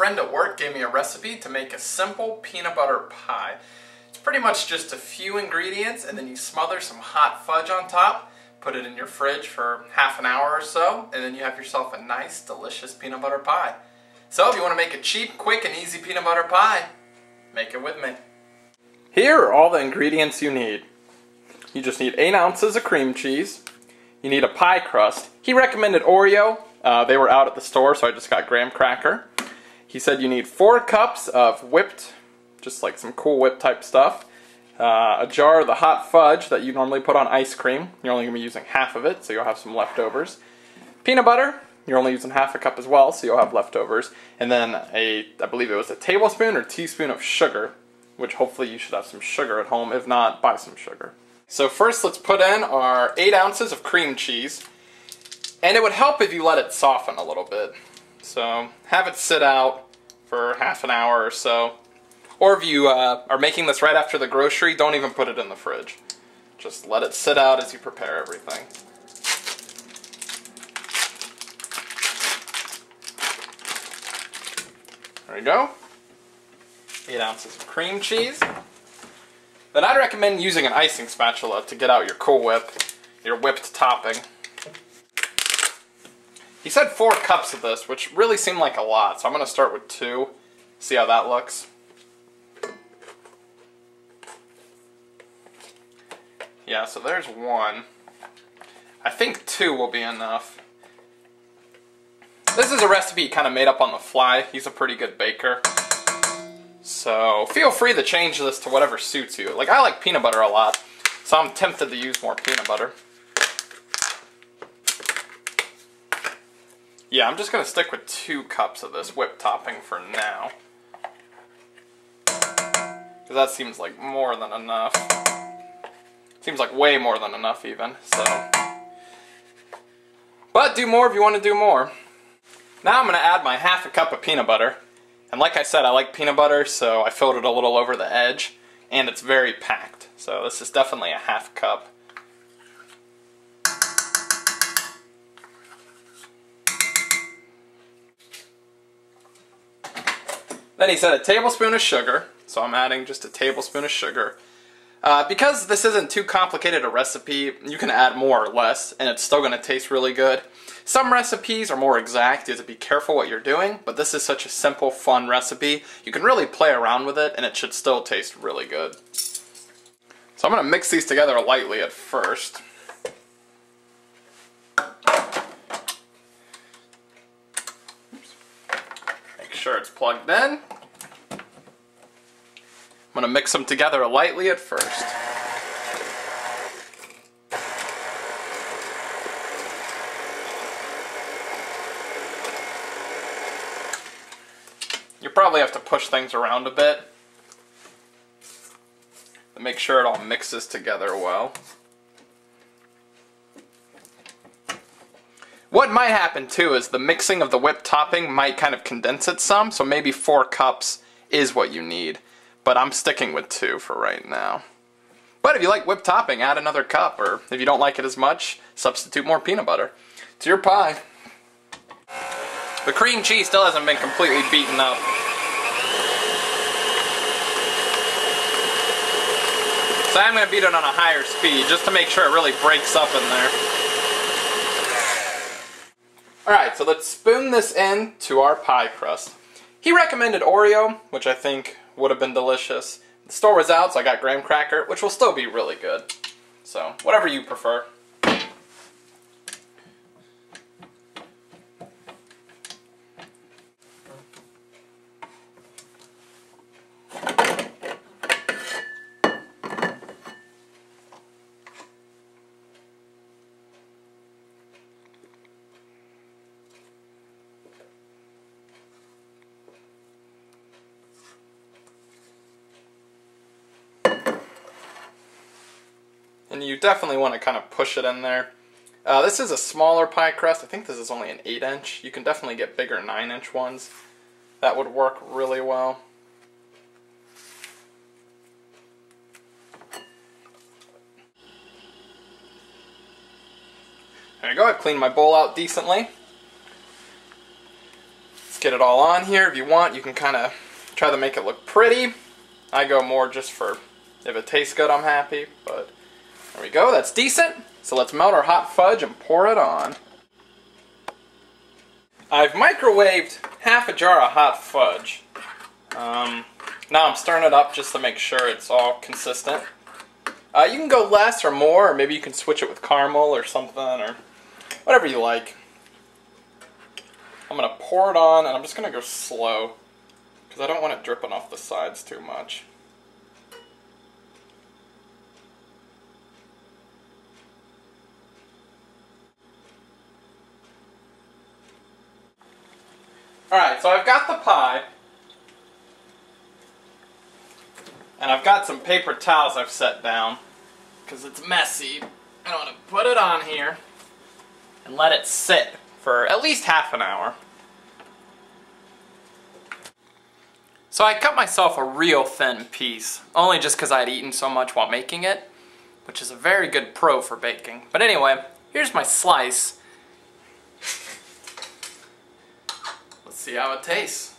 friend at work gave me a recipe to make a simple peanut butter pie. It's pretty much just a few ingredients, and then you smother some hot fudge on top, put it in your fridge for half an hour or so, and then you have yourself a nice, delicious peanut butter pie. So if you want to make a cheap, quick, and easy peanut butter pie, make it with me. Here are all the ingredients you need. You just need 8 ounces of cream cheese. You need a pie crust. He recommended Oreo. They were out at the store, so I just got graham cracker. He said you need 4 cups of whipped, just like some Cool Whip type stuff. A jar of the hot fudge that you normally put on ice cream. You're only going to be using half of it, so you'll have some leftovers. Peanut butter, you're only using half a cup as well, so you'll have leftovers. And then I believe it was a tablespoon or teaspoon of sugar, which hopefully you should have some sugar at home. If not, buy some sugar. So first let's put in our 8 ounces of cream cheese. And it would help if you let it soften a little bit. So have it sit out for half an hour or so. Or if you are making this right after the grocery, don't even put it in the fridge. Just let it sit out as you prepare everything. There you go. 8 ounces of cream cheese. Then I'd recommend using an icing spatula to get out your Cool Whip, your whipped topping. He said 4 cups of this, which really seemed like a lot, so I'm going to start with 2, see how that looks. Yeah, so there's 1. I think 2 will be enough. This is a recipe he kind of made up on the fly. He's a pretty good baker. So feel free to change this to whatever suits you. Like, I like peanut butter a lot, so I'm tempted to use more peanut butter. Yeah, I'm just going to stick with 2 cups of this whipped topping for now. Because that seems like more than enough. Seems like way more than enough even, so. But do more if you want to do more. Now I'm going to add my half a cup of peanut butter. And like I said, I like peanut butter, so I filled it a little over the edge. And it's very packed, so this is definitely a half cup. Then he said a tablespoon of sugar, so I'm adding just a tablespoon of sugar. Because this isn't too complicated a recipe, you can add more or less, and it's still going to taste really good. Some recipes are more exact, you have to be careful what you're doing, but this is such a simple, fun recipe, you can really play around with it, and it should still taste really good. So I'm going to mix these together lightly at first. Make sure it's plugged in. I'm going to mix them together lightly at first. You probably have to push things around a bit to make sure it all mixes together well. What might happen too is the mixing of the whipped topping might kind of condense it some, so maybe 4 cups is what you need. But I'm sticking with 2 for right now. But if you like whipped topping, add another cup, or if you don't like it as much, substitute more peanut butter. It's your pie. The cream cheese still hasn't been completely beaten up. So I'm going to beat it on a higher speed, just to make sure it really breaks up in there. Alright, so let's spoon this in to our pie crust. He recommended Oreo, which I think would have been delicious. The store was out, so I got graham cracker, which will still be really good. So, whatever you prefer. And you definitely want to kind of push it in there. This is a smaller pie crust. I think this is only an 8-inch. You can definitely get bigger 9-inch ones. That would work really well. There you go, I've cleaned my bowl out decently. get it all on here. If you want, you can kind of try to make it look pretty. I go more just for if it tastes good, I'm happy. But there we go, that's decent. So let's melt our hot fudge and pour it on. I've microwaved half a jar of hot fudge. Now I'm stirring it up just to make sure it's all consistent. You can go less or more, or maybe you can switch it with caramel or something, or whatever you like. I'm going to pour it on, and I'm just going to go slow, because I don't want it dripping off the sides too much. Alright, so I've got the pie, and I've got some paper towels I've set down, because it's messy. I want to put it on here and let it sit for at least half an hour. So I cut myself a real thin piece, only just because I had eaten so much while making it, which is a very good pro for baking. But anyway, here's my slice. Let's see how it tastes.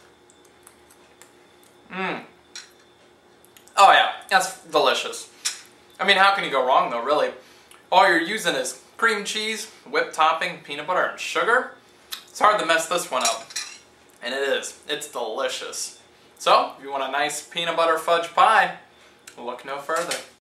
Oh yeah, that's delicious. I mean, how can you go wrong though, really? All you're using is cream cheese, whipped topping, peanut butter, and sugar. It's hard to mess this one up. And it is. It's delicious. So, if you want a nice peanut butter fudge pie, look no further.